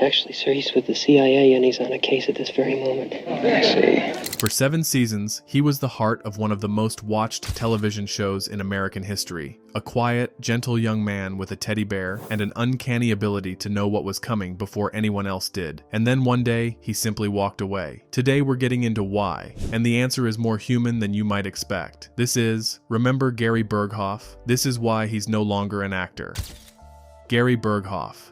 Actually, sir, he's with the CIA and he's on a case at this very moment. I see. For 7 seasons, he was the heart of one of the most watched television shows in American history. A quiet, gentle young man with a teddy bear and an uncanny ability to know what was coming before anyone else did. And then one day, he simply walked away. Today we're getting into why, and the answer is more human than you might expect. This is, remember Gary Berghoff? This is why he's no longer an actor. Gary Berghoff.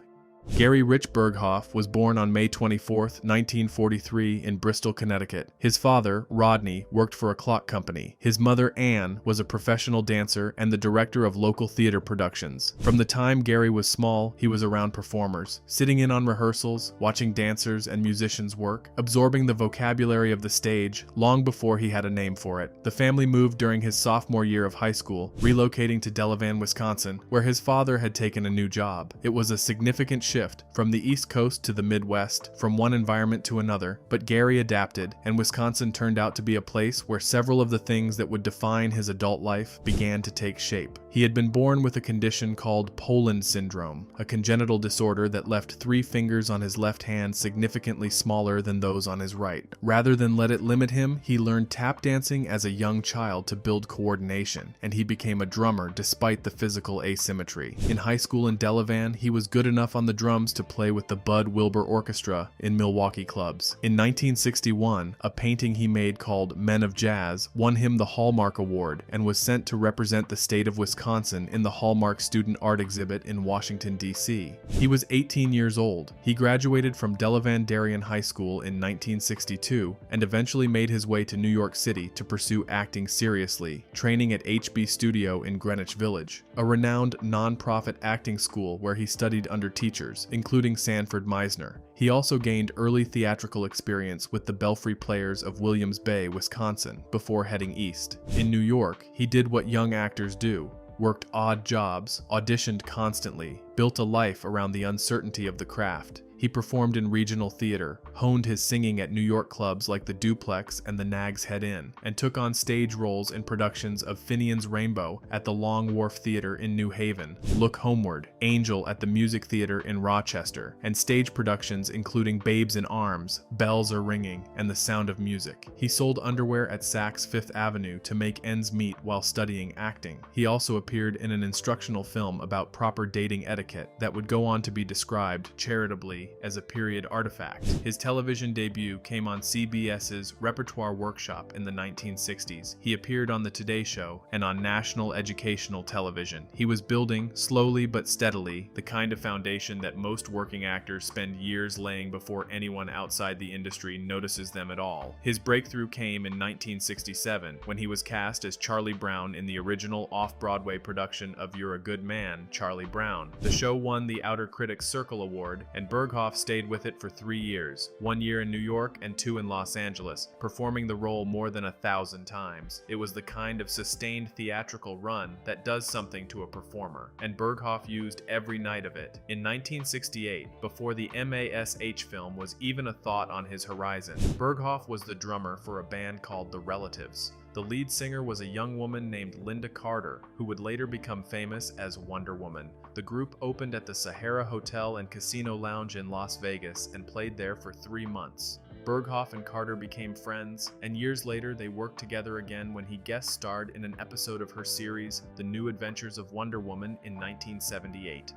Gary Rich Berghoff was born on May 24, 1943 in Bristol, Connecticut. His father, Rodney, worked for a clock company. His mother, Anne, was a professional dancer and the director of local theater productions. From the time Gary was small, he was around performers, sitting in on rehearsals, watching dancers and musicians work, absorbing the vocabulary of the stage long before he had a name for it. The family moved during his sophomore year of high school, relocating to Delavan, Wisconsin, where his father had taken a new job. It was a significant shift from the East Coast to the Midwest, from one environment to another, but Gary adapted, and Wisconsin turned out to be a place where several of the things that would define his adult life began to take shape. He had been born with a condition called Poland syndrome, a congenital disorder that left 3 fingers on his left hand significantly smaller than those on his right. Rather than let it limit him, he learned tap dancing as a young child to build coordination, and he became a drummer despite the physical asymmetry. In high school in Delavan, he was good enough on the drums to play with the Bud Wilbur Orchestra in Milwaukee clubs. In 1961, a painting he made called Men of Jazz won him the Hallmark Award and was sent to represent the state of Wisconsin in the Hallmark Student Art Exhibit in Washington, D.C. He was 18 years old. He graduated from Delavan Darien High School in 1962 and eventually made his way to New York City to pursue acting seriously, training at HB Studio in Greenwich Village, a renowned non-profit acting school where he studied under teachers, including Sanford Meisner. He also gained early theatrical experience with the Belfry Players of Williams Bay, Wisconsin, before heading east. In New York, he did what young actors do: worked odd jobs, auditioned constantly, built a life around the uncertainty of the craft. He performed in regional theater, honed his singing at New York clubs like the Duplex and the Nag's Head Inn, and took on stage roles in productions of Finian's Rainbow at the Long Wharf Theater in New Haven, Look Homeward, Angel at the Music Theater in Rochester, and stage productions including Babes in Arms, Bells Are Ringing, and The Sound of Music. He sold underwear at Saks Fifth Avenue to make ends meet while studying acting. He also appeared in an instructional film about proper dating etiquette that would go on to be described, charitably, as a period artifact. His television debut came on CBS's Repertoire Workshop in the 1960s. He appeared on The Today Show and on national educational television. He was building, slowly but steadily, the kind of foundation that most working actors spend years laying before anyone outside the industry notices them at all. His breakthrough came in 1967 when he was cast as Charlie Brown in the original off-Broadway production of You're a Good Man, Charlie Brown. The show won the Outer Critics Circle Award, and Burghoff stayed with it for 3 years, 1 year in New York and 2 in Los Angeles, performing the role more than 1,000 times. It was the kind of sustained theatrical run that does something to a performer, and Burghoff used every night of it. In 1968, before the MASH film was even a thought on his horizon, Burghoff was the drummer for a band called The Relatives. The lead singer was a young woman named Linda Carter, who would later become famous as Wonder Woman. The group opened at the Sahara Hotel and Casino Lounge in Las Vegas and played there for 3 months. Burghoff and Carter became friends, and years later they worked together again when he guest starred in an episode of her series, The New Adventures of Wonder Woman, in 1978.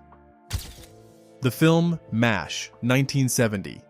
The film MASH, 1970.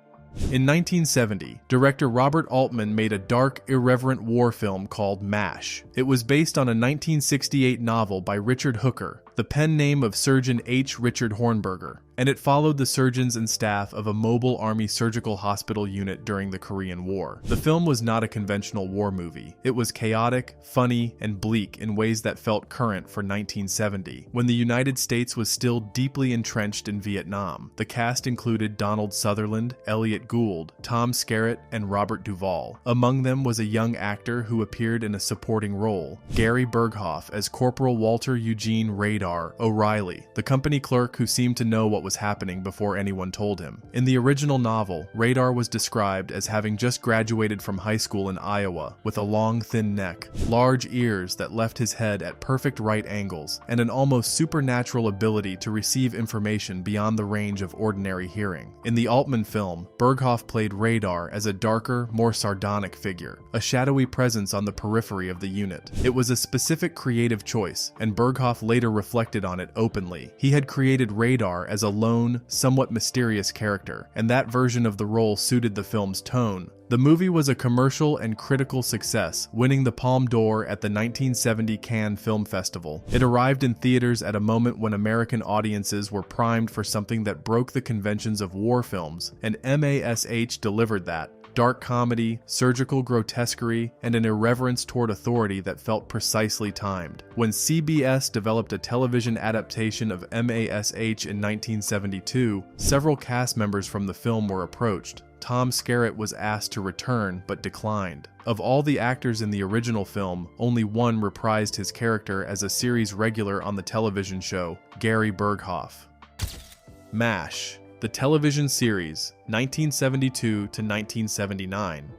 In 1970, director Robert Altman made a dark, irreverent war film called MASH. It was based on a 1968 novel by Richard Hooker, the pen name of Surgeon H. Richard Hornberger, and it followed the surgeons and staff of a mobile Army surgical hospital unit during the Korean War. The film was not a conventional war movie. It was chaotic, funny, and bleak in ways that felt current for 1970, when the United States was still deeply entrenched in Vietnam. The cast included Donald Sutherland, Elliot Gould, Tom Skerritt, and Robert Duvall. Among them was a young actor who appeared in a supporting role, Gary Berghoff as Corporal Walter Eugene Radar, Radar, O'Reilly, the company clerk who seemed to know what was happening before anyone told him. In the original novel, Radar was described as having just graduated from high school in Iowa, with a long, thin neck, large ears that left his head at perfect right angles, and an almost supernatural ability to receive information beyond the range of ordinary hearing. In the Altman film, Burghoff played Radar as a darker, more sardonic figure, a shadowy presence on the periphery of the unit. It was a specific creative choice, and Burghoff later reflected on it openly. He had created Radar as a lone, somewhat mysterious character, and that version of the role suited the film's tone. The movie was a commercial and critical success, winning the Palme d'Or at the 1970 Cannes Film Festival. It arrived in theaters at a moment when American audiences were primed for something that broke the conventions of war films, and MASH delivered that. Dark comedy, surgical grotesquerie, and an irreverence toward authority that felt precisely timed. When CBS developed a television adaptation of MASH in 1972, several cast members from the film were approached. Tom Skerritt was asked to return, but declined. Of all the actors in the original film, only one reprised his character as a series regular on the television show, Gary Berghoff. MASH, the television series, 1972 to 1979.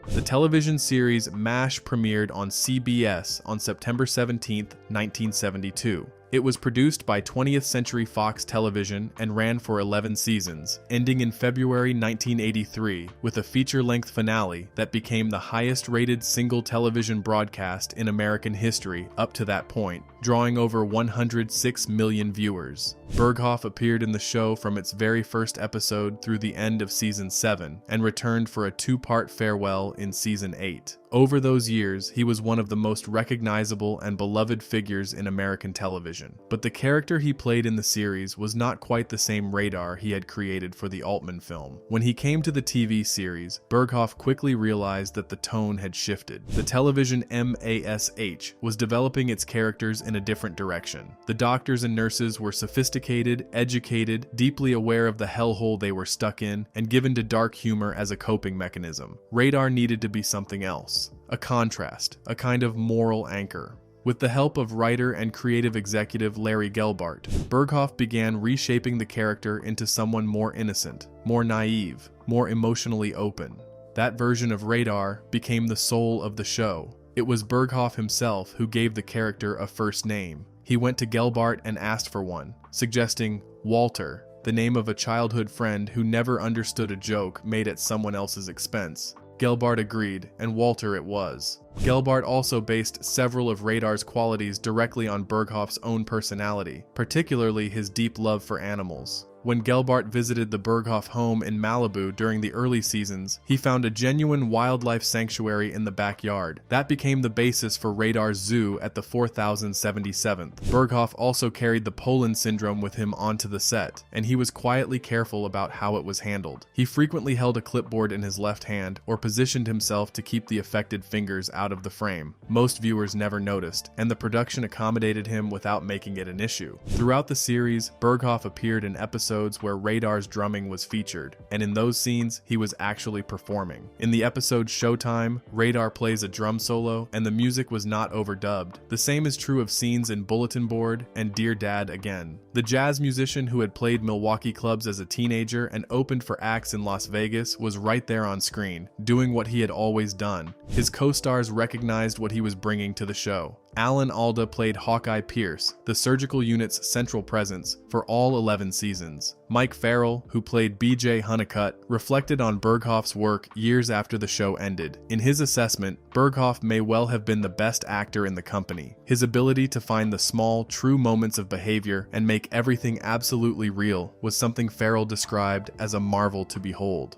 The television series MASH premiered on CBS on September 17, 1972. It was produced by 20th Century Fox Television and ran for 11 seasons, ending in February 1983 with a feature-length finale that became the highest-rated single television broadcast in American history up to that point, drawing over 106 million viewers. Burghoff appeared in the show from its very first episode through the end of Season 7 and returned for a two-part farewell in Season 8. Over those years, he was one of the most recognizable and beloved figures in American television. But the character he played in the series was not quite the same Radar he had created for the Altman film. When he came to the TV series, Burghoff quickly realized that the tone had shifted. The television MASH was developing its characters in a different direction. The doctors and nurses were sophisticated, educated, deeply aware of the hellhole they were stuck in, and given to dark humor as a coping mechanism. Radar needed to be something else. A contrast, a kind of moral anchor. With the help of writer and creative executive Larry Gelbart, Burghoff began reshaping the character into someone more innocent, more naive, more emotionally open. That version of Radar became the soul of the show. It was Burghoff himself who gave the character a first name. He went to Gelbart and asked for one, suggesting Walter, the name of a childhood friend who never understood a joke made at someone else's expense. Gelbart agreed, and Walter it was. Gelbart also based several of Radar's qualities directly on Burghoff's own personality, particularly his deep love for animals. When Gelbart visited the Burghoff home in Malibu during the early seasons, he found a genuine wildlife sanctuary in the backyard. That became the basis for Radar's zoo at the 4077th. Burghoff also carried the Poland syndrome with him onto the set, and he was quietly careful about how it was handled. He frequently held a clipboard in his left hand or positioned himself to keep the affected fingers out of the frame. Most viewers never noticed, and the production accommodated him without making it an issue. Throughout the series, Burghoff appeared in episodes where Radar's drumming was featured, and in those scenes, he was actually performing. In the episode Showtime, Radar plays a drum solo, and the music was not overdubbed. The same is true of scenes in Bulletin Board and Dear Dad Again. The jazz musician who had played Milwaukee clubs as a teenager and opened for acts in Las Vegas was right there on screen, doing what he had always done. His co-stars recognized what he was bringing to the show. Alan Alda played Hawkeye Pierce, the surgical unit's central presence, for all 11 seasons. Mike Farrell, who played B.J. Honeycutt, reflected on Burghoff's work years after the show ended. In his assessment, Burghoff may well have been the best actor in the company. His ability to find the small, true moments of behavior and make everything absolutely real was something Farrell described as a marvel to behold.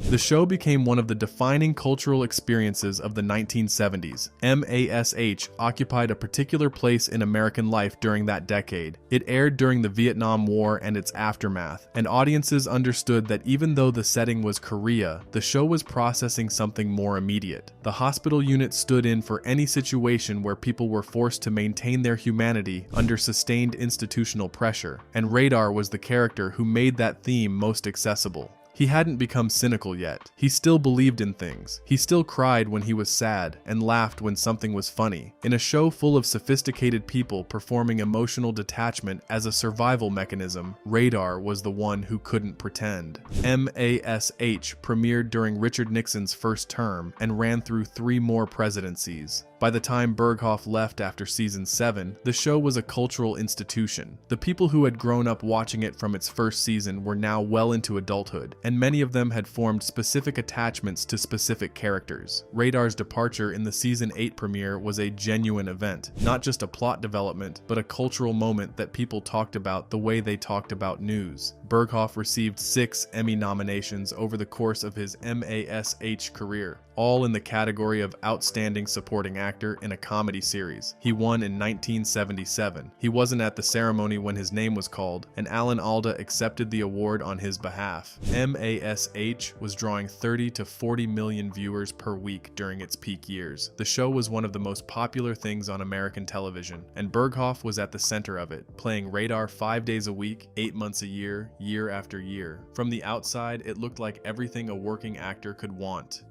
The show became one of the defining cultural experiences of the 1970s. MASH occupied a particular place in American life during that decade. It aired during the Vietnam War and its aftermath, and audiences understood that even though the setting was Korea, the show was processing something more immediate. The hospital unit stood in for any situation where people were forced to maintain their humanity under sustained institutional pressure, and Radar was the character who made that theme most accessible. He hadn't become cynical yet. He still believed in things. He still cried when he was sad and laughed when something was funny. In a show full of sophisticated people performing emotional detachment as a survival mechanism, Radar was the one who couldn't pretend. MASH premiered during Richard Nixon's first term and ran through 3 more presidencies. By the time Burghoff left after season 7, the show was a cultural institution. The people who had grown up watching it from its first season were now well into adulthood, and many of them had formed specific attachments to specific characters. Radar's departure in the season 8 premiere was a genuine event, not just a plot development, but a cultural moment that people talked about the way they talked about news. Burghoff received 6 Emmy nominations over the course of his MASH career, all in the category of Outstanding Supporting Actor in a Comedy Series. He won in 1977. He wasn't at the ceremony when his name was called, and Alan Alda accepted the award on his behalf. MASH was drawing 30 to 40 million viewers per week during its peak years. The show was one of the most popular things on American television, and Burghoff was at the center of it, playing Radar 5 days a week, 8 months a year, year after year. From the outside, it looked like everything a working actor could want.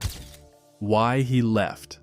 Why he left.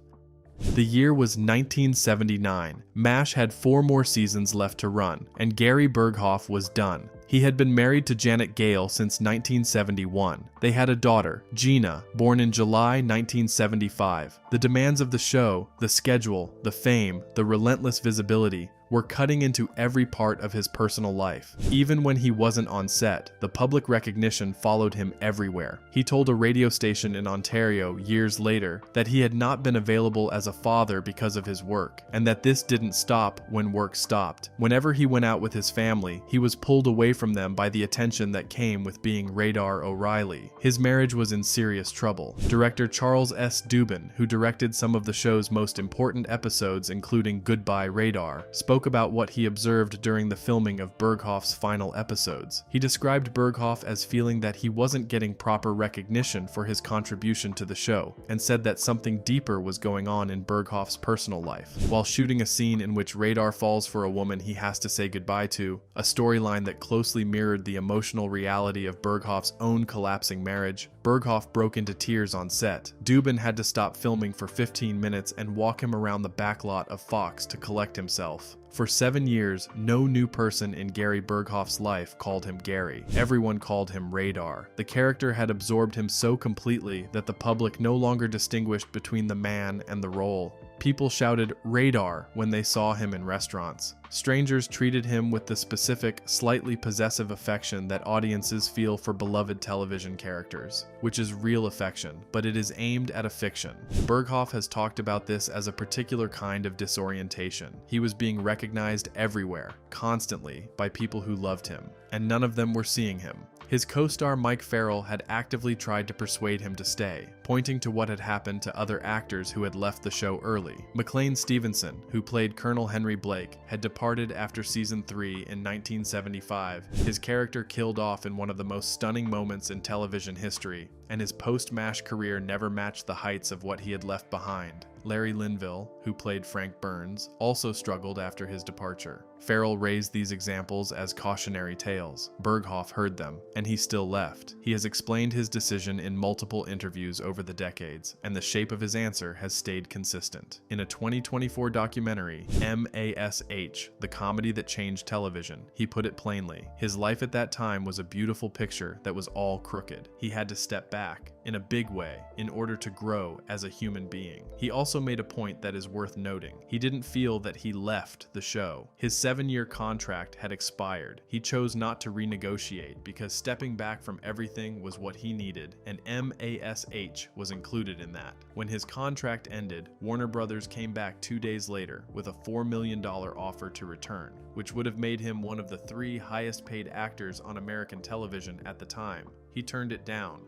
The year was 1979. MASH had 4 more seasons left to run, and Gary Berghoff was done. He had been married to Janet Gale since 1971. They had a daughter, Gina, born in July 1975. The demands of the show, the schedule, the fame, the relentless visibility, were cutting into every part of his personal life. Even when he wasn't on set, the public recognition followed him everywhere. He told a radio station in Ontario years later that he had not been available as a father because of his work, and that this didn't stop when work stopped. Whenever he went out with his family, he was pulled away from them by the attention that came with being Radar O'Reilly. His marriage was in serious trouble. Director Charles S. Dubin, who directed some of the show's most important episodes including Goodbye Radar, spoke about what he observed during the filming of Burghoff's final episodes. He described Burghoff as feeling that he wasn't getting proper recognition for his contribution to the show, and said that something deeper was going on in Burghoff's personal life. While shooting a scene in which Radar falls for a woman he has to say goodbye to, a storyline that closely mirrored the emotional reality of Burghoff's own collapsing marriage, Burghoff broke into tears on set. Dubin had to stop filming for 15 minutes and walk him around the backlot of Fox to collect himself. For 7 years, no new person in Gary Berghoff's life called him Gary. Everyone called him Radar. The character had absorbed him so completely that the public no longer distinguished between the man and the role. People shouted "Radar" when they saw him in restaurants. Strangers treated him with the specific, slightly possessive affection that audiences feel for beloved television characters, which is real affection, but it is aimed at a fiction. Burghoff has talked about this as a particular kind of disorientation. He was being recognized everywhere, constantly, by people who loved him, and none of them were seeing him. His co-star Mike Farrell had actively tried to persuade him to stay, pointing to what had happened to other actors who had left the show early. McLean Stevenson, who played Colonel Henry Blake, had departed after season 3 in 1975, his character killed off in one of the most stunning moments in television history, and his post-MASH career never matched the heights of what he had left behind. Larry Linville, who played Frank Burns, also struggled after his departure. Farrell raised these examples as cautionary tales. Burghoff heard them, and he still left. He has explained his decision in multiple interviews over the decades, and the shape of his answer has stayed consistent. In a 2024 documentary, MASH, the comedy that changed television, he put it plainly. His life at that time was a beautiful picture that was all crooked. He had to step back, in a big way, in order to grow as a human being. He also made a point that is worth noting. He didn't feel that he left the show. His 7-year contract had expired. He chose not to renegotiate because stepping back from everything was what he needed, and MASH was included in that. When his contract ended, Warner Brothers came back 2 days later with a $4 million offer to return, which would have made him one of the 3 highest paid actors on American television at the time. He turned it down.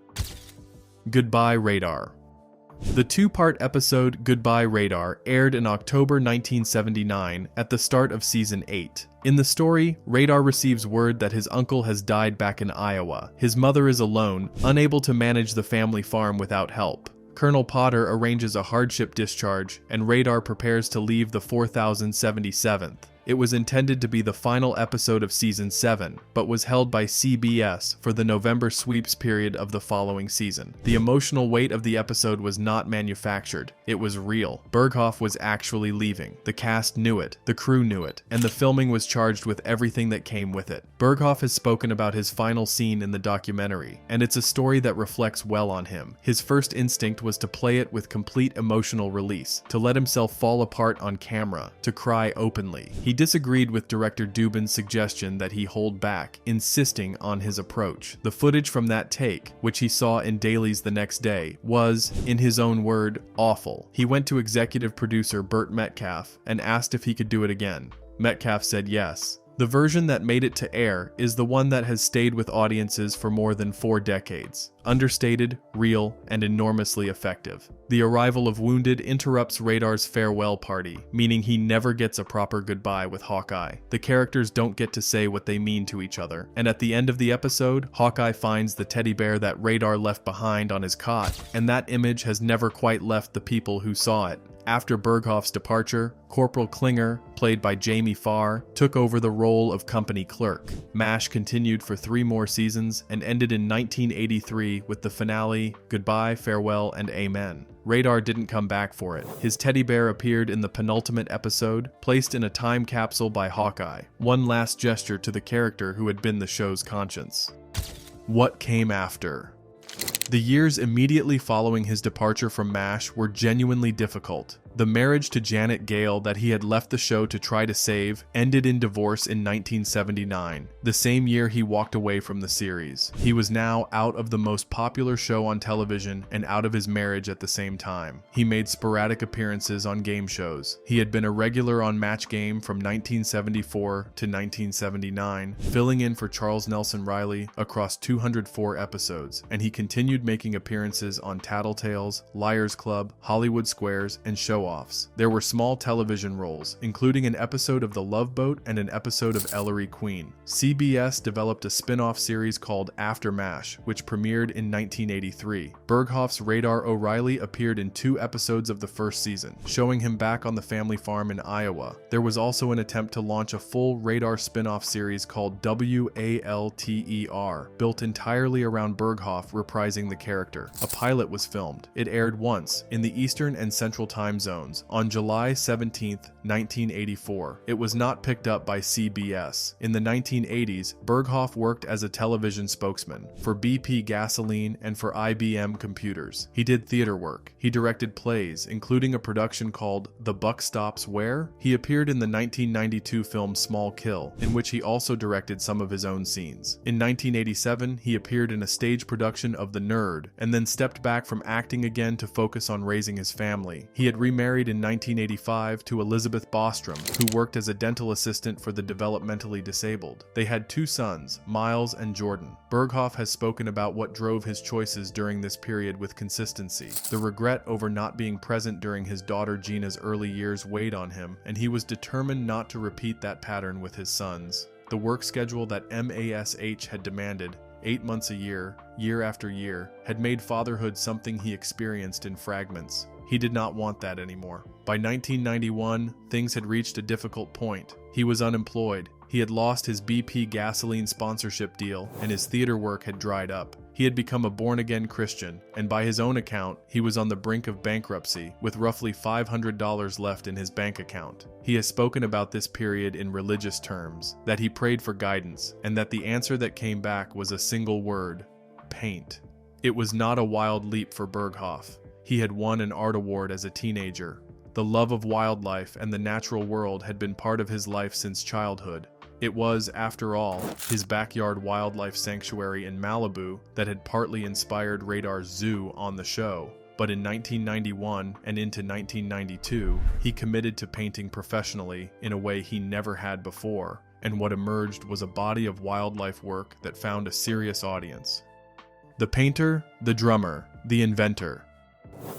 Goodbye Radar. The 2-part episode Goodbye Radar aired in October 1979 at the start of season 8. In the story, Radar receives word that his uncle has died back in Iowa. His mother is alone, unable to manage the family farm without help. Colonel Potter arranges a hardship discharge, and Radar prepares to leave the 4077th. It was intended to be the final episode of Season 7, but was held by CBS for the November sweeps period of the following season. The emotional weight of the episode was not manufactured. It was real. Burghoff was actually leaving. The cast knew it, the crew knew it, and the filming was charged with everything that came with it. Burghoff has spoken about his final scene in the documentary, and it's a story that reflects well on him. His first instinct was to play it with complete emotional release, to let himself fall apart on camera, to cry openly. He disagreed with director Dubin's suggestion that he hold back, insisting on his approach. The footage from that take, which he saw in dailies the next day, was, in his own word, awful. He went to executive producer Burt Metcalf and asked if he could do it again. Metcalf said yes. The version that made it to air is the one that has stayed with audiences for more than 4 decades. Understated, real, and enormously effective. The arrival of Wounded interrupts Radar's farewell party, meaning he never gets a proper goodbye with Hawkeye. The characters don't get to say what they mean to each other, and at the end of the episode, Hawkeye finds the teddy bear that Radar left behind on his cot, and that image has never quite left the people who saw it. After Berghoff's departure, Corporal Klinger, played by Jamie Farr, took over the role of company clerk. MASH continued for 3 more seasons and ended in 1983 with the finale, Goodbye, Farewell, and Amen. Radar didn't come back for it. His teddy bear appeared in the penultimate episode, placed in a time capsule by Hawkeye. One last gesture to the character who had been the show's conscience. What came after? The years immediately following his departure from MASH were genuinely difficult. The marriage to Janet Gale that he had left the show to try to save ended in divorce in 1979, the same year he walked away from the series. He was now out of the most popular show on television and out of his marriage at the same time. He made sporadic appearances on game shows. He had been a regular on Match Game from 1974 to 1979, filling in for Charles Nelson Riley across 204 episodes, and he continued making appearances on Tattletales, Liars Club, Hollywood Squares, and show-offs. There were small television roles, including an episode of The Love Boat and an episode of Ellery Queen. CBS developed a spin-off series called After MASH, which premiered in 1983. Berghoff's Radar O'Reilly appeared in 2 episodes of the first season, showing him back on the family farm in Iowa. There was also an attempt to launch a full Radar spin-off series called WALTER, built entirely around Burghoff reprising the character. A pilot was filmed. It aired once, in the Eastern and Central Time Zones, on July 17, 1984. It was not picked up by CBS. In the 1980s, Berghoff worked as a television spokesman for BP Gasoline and for IBM Computers. He did theater work. He directed plays, including a production called The Buck Stops Where? He appeared in the 1992 film Small Kill, in which he also directed some of his own scenes. In 1987, he appeared in a stage production of The Nerd, and then stepped back from acting again to focus on raising his family. He had remarried in 1985 to Elizabeth Bostrom, who worked as a dental assistant for the developmentally disabled. They had 2 sons, Miles and Jordan. Berghoff has spoken about what drove his choices during this period with consistency. The regret over not being present during his daughter Gina's early years weighed on him, and he was determined not to repeat that pattern with his sons. The work schedule that MASH had demanded, 8 months a year, year after year, had made fatherhood something he experienced in fragments. He did not want that anymore. By 1991, things had reached a difficult point. He was unemployed. He had lost his BP gasoline sponsorship deal, and his theater work had dried up. He had become a born-again Christian, and by his own account, he was on the brink of bankruptcy, with roughly $500 left in his bank account. He has spoken about this period in religious terms, that he prayed for guidance, and that the answer that came back was a single word: paint. It was not a wild leap for Burghoff. He had won an art award as a teenager. The love of wildlife and the natural world had been part of his life since childhood. It was, after all, his backyard wildlife sanctuary in Malibu that had partly inspired Radar's zoo on the show. But in 1991 and into 1992, he committed to painting professionally in a way he never had before, and what emerged was a body of wildlife work that found a serious audience. The painter, the drummer, the inventor.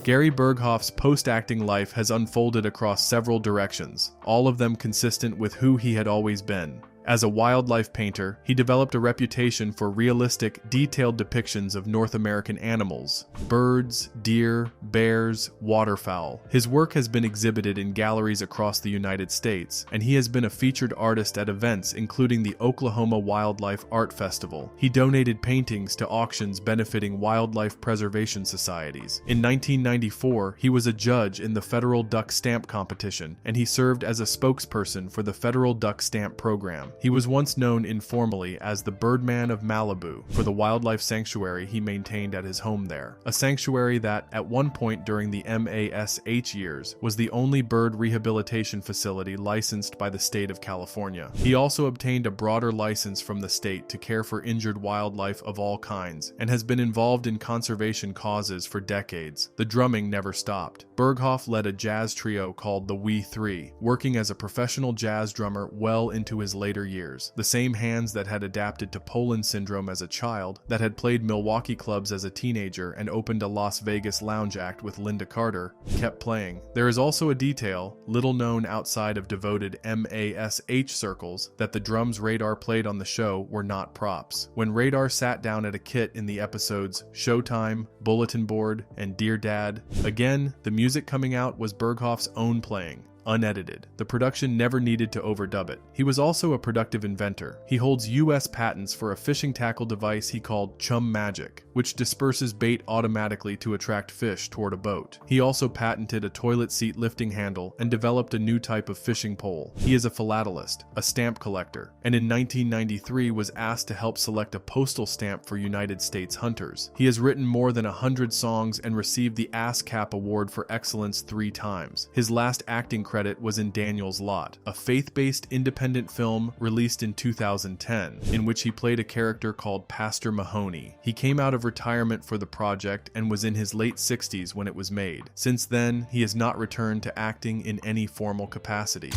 Gary Berghoff's post-acting life has unfolded across several directions, all of them consistent with who he had always been. As a wildlife painter, he developed a reputation for realistic, detailed depictions of North American animals: birds, deer, bears, waterfowl. His work has been exhibited in galleries across the United States, and he has been a featured artist at events including the Oklahoma Wildlife Art Festival. He donated paintings to auctions benefiting wildlife preservation societies. In 1994, he was a judge in the Federal Duck Stamp Competition, and he served as a spokesperson for the Federal Duck Stamp Program. He was once known informally as the Birdman of Malibu for the wildlife sanctuary he maintained at his home there, a sanctuary that, at one point during the MASH years, was the only bird rehabilitation facility licensed by the state of California. He also obtained a broader license from the state to care for injured wildlife of all kinds, and has been involved in conservation causes for decades. The drumming never stopped. Burghoff led a jazz trio called the We Three, working as a professional jazz drummer well into his later years. The same hands that had adapted to Poland syndrome as a child, that had played Milwaukee clubs as a teenager and opened a Las Vegas lounge act with Linda Carter, kept playing. There is also a detail, little known outside of devoted MASH circles, that the drums Radar played on the show were not props. When Radar sat down at a kit in the episodes Showtime, Bulletin Board, and Dear Dad, again, the music coming out was Berghoff's own playing, unedited. The production never needed to overdub it. He was also a productive inventor. He holds US patents for a fishing tackle device he called Chum Magic, which disperses bait automatically to attract fish toward a boat. He also patented a toilet seat lifting handle and developed a new type of fishing pole. He is a philatelist, a stamp collector, and in 1993 was asked to help select a postal stamp for United States hunters. He has written more than 100 songs and received the ASCAP Award for Excellence 3 times. His last acting credit was in Daniel's Lot, a faith-based independent film released in 2010, in which he played a character called Pastor Mahoney. He came out of retirement for the project and was in his late 60s when it was made. Since then, he has not returned to acting in any formal capacity.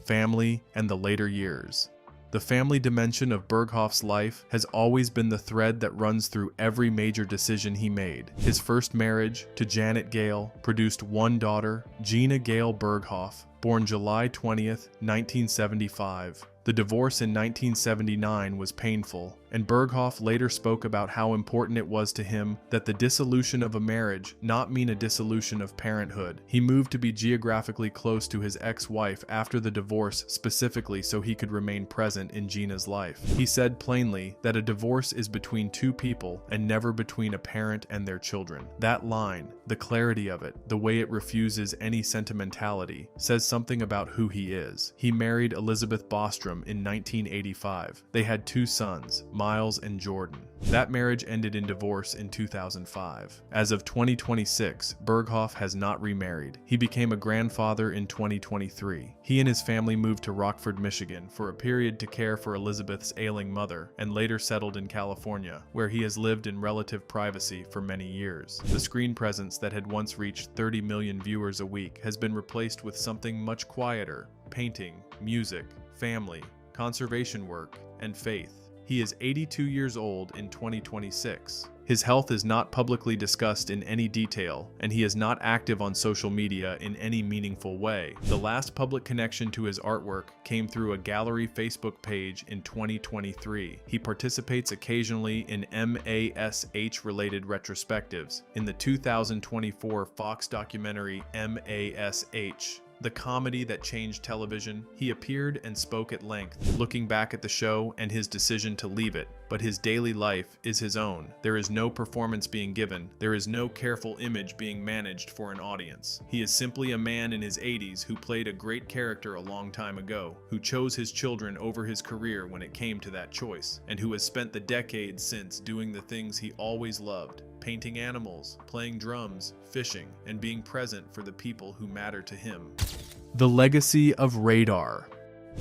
Family and the later years. The family dimension of Berghoff's life has always been the thread that runs through every major decision he made. His first marriage, to Janet Gale, produced one daughter, Gina Gale Berghoff, born July 20th, 1975. The divorce in 1979 was painful, and Burghoff later spoke about how important it was to him that the dissolution of a marriage not mean a dissolution of parenthood. He moved to be geographically close to his ex-wife after the divorce specifically so he could remain present in Gina's life. He said plainly that a divorce is between two people and never between a parent and their children. That line, the clarity of it, the way it refuses any sentimentality, says something about who he is. He married Elizabeth Bostrom in 1985. They had 2 sons, Miles and Jordan. That marriage ended in divorce in 2005. As of 2026, Burghoff has not remarried. He became a grandfather in 2023. He and his family moved to Rockford, Michigan for a period to care for Elizabeth's ailing mother, and later settled in California, where he has lived in relative privacy for many years. The screen presence that had once reached 30 million viewers a week has been replaced with something much quieter: painting, music, family, conservation work, and faith. He is 82 years old in 2026. His health is not publicly discussed in any detail, and he is not active on social media in any meaningful way. The last public connection to his artwork came through a gallery Facebook page in 2023. He participates occasionally in MASH-related retrospectives. In the 2024 Fox documentary MASH, the comedy that changed television, he appeared and spoke at length, looking back at the show and his decision to leave it. But his daily life is his own. There is no performance being given. There is no careful image being managed for an audience. He is simply a man in his 80s who played a great character a long time ago, who chose his children over his career when it came to that choice, and who has spent the decades since doing the things he always loved: painting animals, playing drums, fishing, and being present for the people who matter to him. The legacy of Radar.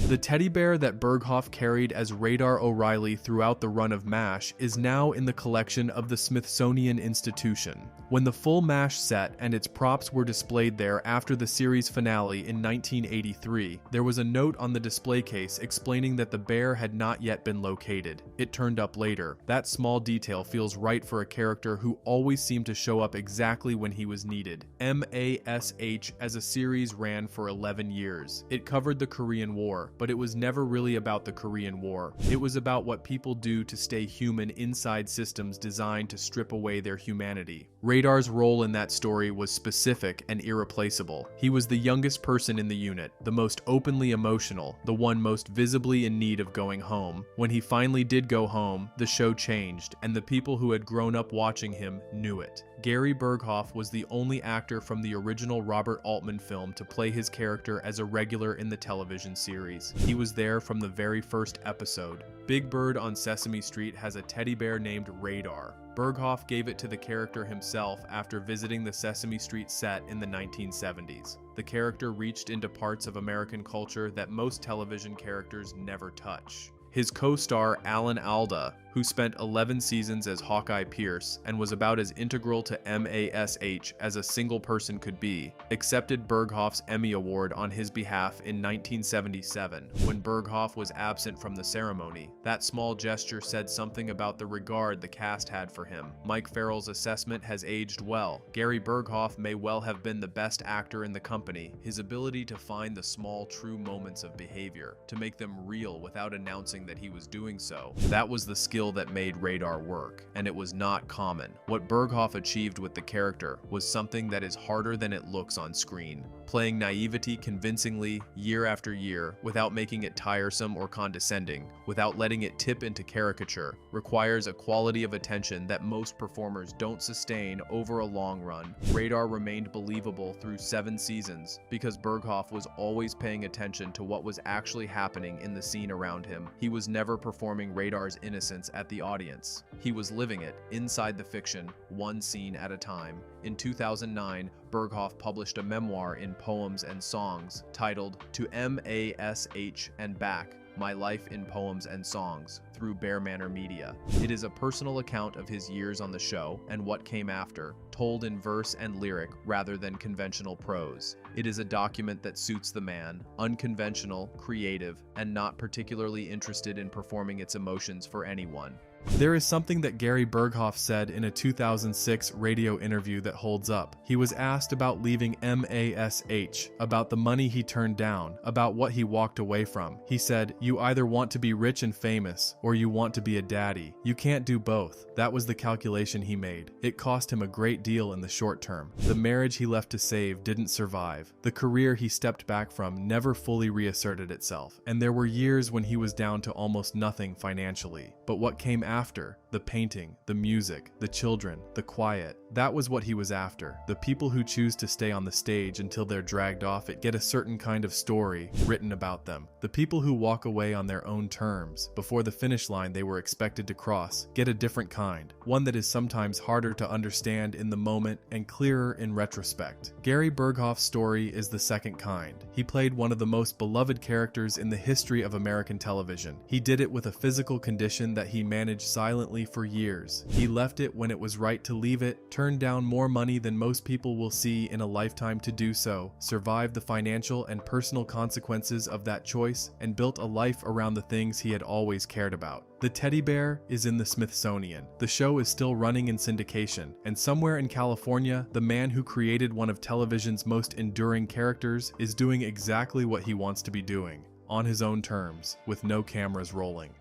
The teddy bear that Burghoff carried as Radar O'Reilly throughout the run of MASH is now in the collection of the Smithsonian Institution. When the full MASH set and its props were displayed there after the series finale in 1983, there was a note on the display case explaining that the bear had not yet been located. It turned up later. That small detail feels right for a character who always seemed to show up exactly when he was needed. MASH as a series ran for 11 years. It covered the Korean War, War, but it was never really about the Korean War. It was about what people do to stay human inside systems designed to strip away their humanity. Radar's role in that story was specific and irreplaceable. He was the youngest person in the unit, the most openly emotional, the one most visibly in need of going home. When he finally did go home, the show changed, and the people who had grown up watching him knew it. Gary Berghoff was the only actor from the original Robert Altman film to play his character as a regular in the television series. He was there from the very first episode. Big Bird on Sesame Street has a teddy bear named Radar. Burghoff gave it to the character himself after visiting the Sesame Street set in the 1970s. The character reached into parts of American culture that most television characters never touch. His co-star Alan Alda, who spent 11 seasons as Hawkeye Pierce and was about as integral to MASH as a single person could be, accepted Burghoff's Emmy Award on his behalf in 1977 when Burghoff was absent from the ceremony. That small gesture said something about the regard the cast had for him. Mike Farrell's assessment has aged well. Gary Berghoff may well have been the best actor in the company. His ability to find the small, true moments of behavior, to make them real without announcing that he was doing so, that was the skill that made Radar work, and it was not common. What Burghoff achieved with the character was something that is harder than it looks on screen. Playing naivety convincingly year after year without making it tiresome or condescending, without letting it tip into caricature, requires a quality of attention that most performers don't sustain over a long run. Radar remained believable through 7 seasons because Burghoff was always paying attention to what was actually happening in the scene around him. He was never performing Radar's innocence at the audience. He was living it inside the fiction, one scene at a time. In 2009, Burghoff published a memoir in Poems and Songs titled To MASH and Back: My Life in Poems and Songs through Bear Manor Media. It is a personal account of his years on the show and what came after, told in verse and lyric rather than conventional prose. It is a document that suits the man, unconventional, creative, and not particularly interested in performing its emotions for anyone. There is something that Gary Berghoff said in a 2006 radio interview that holds up. He was asked about leaving MASH, about the money he turned down, about what he walked away from. He said, "You either want to be rich and famous, or you want to be a daddy. You can't do both." That was the calculation he made. It cost him a great deal in the short term. The marriage he left to save didn't survive. The career he stepped back from never fully reasserted itself, and there were years when he was down to almost nothing financially. But what came after, the painting, the music, the children, the quiet, that was what he was after. The people who choose to stay on the stage until they're dragged off it get a certain kind of story written about them. The people who walk away on their own terms, before the finish line they were expected to cross, get a different kind, one that is sometimes harder to understand in the moment and clearer in retrospect. Gary Berghoff's story is the second kind. He played one of the most beloved characters in the history of American television. He did it with a physical condition that he managed silently for years. He left it when it was right to leave it, turned down more money than most people will see in a lifetime to do so, survived the financial and personal consequences of that choice, and built a life around the things he had always cared about. The teddy bear is in the Smithsonian. The show is still running in syndication, and somewhere in California, the man who created one of television's most enduring characters is doing exactly what he wants to be doing, on his own terms, with no cameras rolling.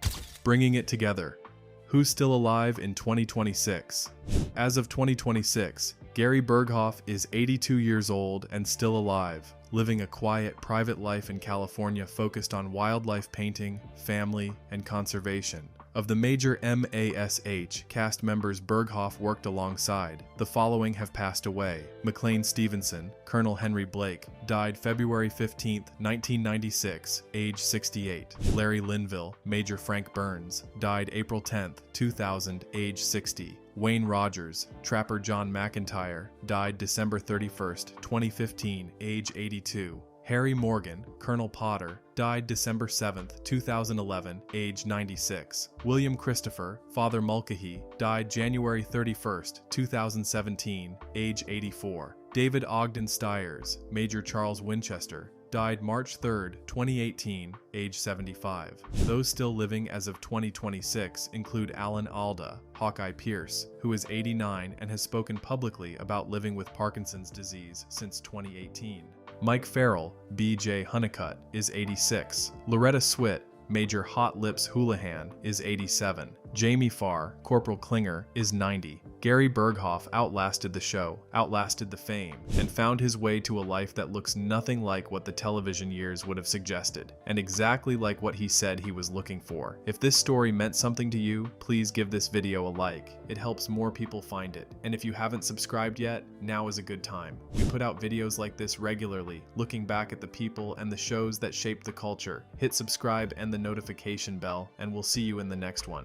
Bringing it together. Who's still alive in 2026? As of 2026, Gary Berghoff is 82 years old and still alive, living a quiet, private life in California focused on wildlife painting, family, and conservation. Of the major MASH cast members Berghoff worked alongside, the following have passed away. McLean Stevenson, Colonel Henry Blake, died February 15, 1996, age 68. Larry Linville, Major Frank Burns, died April 10, 2000, age 60. Wayne Rogers, Trapper John McIntyre, died December 31, 2015, age 82. Harry Morgan, Colonel Potter, died December 7, 2011, age 96. William Christopher, Father Mulcahy, died January 31, 2017, age 84. David Ogden Stiers, Major Charles Winchester, died March 3, 2018, age 75. Those still living as of 2026 include Alan Alda, Hawkeye Pierce, who is 89 and has spoken publicly about living with Parkinson's disease since 2018. Mike Farrell, B.J. Honeycutt, is 86. Loretta Swit, Major Hot Lips Houlihan, is 87. Jamie Farr, Corporal Klinger, is 90. Gary Berghoff outlasted the show, outlasted the fame, and found his way to a life that looks nothing like what the television years would have suggested, and exactly like what he said he was looking for. If this story meant something to you, please give this video a like. It helps more people find it. And if you haven't subscribed yet, now is a good time. We put out videos like this regularly, looking back at the people and the shows that shaped the culture. Hit subscribe and the notification bell, and we'll see you in the next one.